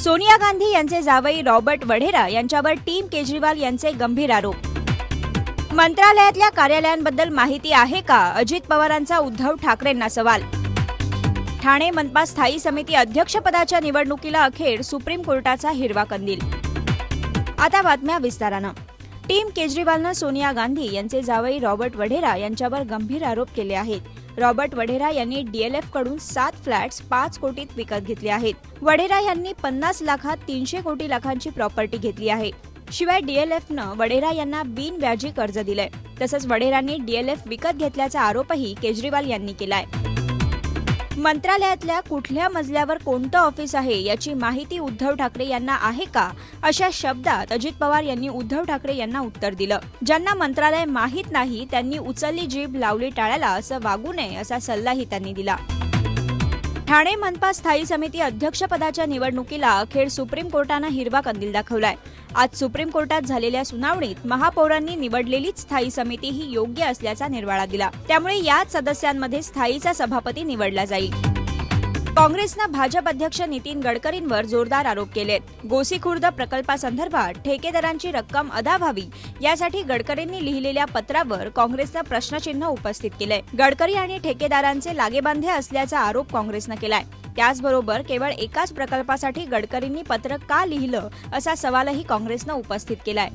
सोनिया गांधी यांचे जावई रॉबर्ट वढेरा यांच्यावर टीम केजरीवाल यांचे गंभीर आरोप। मंत्रालयातल्या कार्यालयांबद्दल माहिती आहे का? अजित पवारांचा उद्धव ठाकरेंना सवाल। ठाणे मनपा स्थायी समिती अध्यक्षपदाच्या निवडणुकीला अखेर सुप्रीम कोर्टाचा हिरवा कंदील। आता बातम्या विस्तारानं। टीम केजरीवालनं सोनिया गांधी यांचे जावई रॉबर्ट वढेरा यांच्यावर गंभीर आरोप केले आहेत। रॉबर्ट वढेरा यांनी DLF कडून 7 फ्लॅट्स 5 कोटीत विकत घेतले आहेत। वढेरा यांनी 50 लाखात 300 कोटी लाखांची प्रॉपर्टी घेतली आहे। शिवाय DLFनं वढेरा यांना बिनव्याजी कर्ज दिलंय। तसंच वढेरांनी DLF विकत घेतल्याचा आरोपही केजरीवाल यांनी केलाय। मंत्रालयातल्या कुठल्या मजल्यावर कोणतं ऑफिस आहे याची माहिती उद्धव ठाकरे यांना आहे का? अशा शब्दात अजित पवार यांनी उद्धव ठाकरे यांना उत्तर दिलं। ज्यांना मंत्रालय माहीत नाही त्यांनी उचलली जीभ लावली टाळ्याला असं वागू नये असा सल्लाही त्यांनी दिला। ठाणे मनपा स्थायी समिती अध्यक्षपदाच्या निवडणुकीला अखेर सुप्रीम कोर्टानं हिरवा कंदील दाखवलाय। आज सुप्रीम कोर्टात झालेल्या सुनावणीत महापौरांनी निवडलेलीच स्थायी समिती ही योग्य असल्याचा निर्वाळा दिला। त्यामुळे याच सदस्यांमध्ये स्थायीचा सभापती निवडला जाईल। काँग्रेसनं भाजप अध्यक्ष नितीन गडकरींवर जोरदार आरोप केलेत। गोसीखुर्द प्रकल्पासंदर्भात ठेकेदारांची रक्कम अदा व्हावी यासाठी गडकरींनी लिहिलेल्या पत्रावर काँग्रेसनं प्रश्नचिन्ह उपस्थित केलंय। गडकरी आणि ठेकेदारांचे लागेबांधे असल्याचा आरोप काँग्रेसनं केलाय। त्याचबरोबर केवळ एकाच प्रकल्पासाठी गडकरींनी पत्र का लिहिलं असा सवालही काँग्रेसनं उपस्थित केलाय।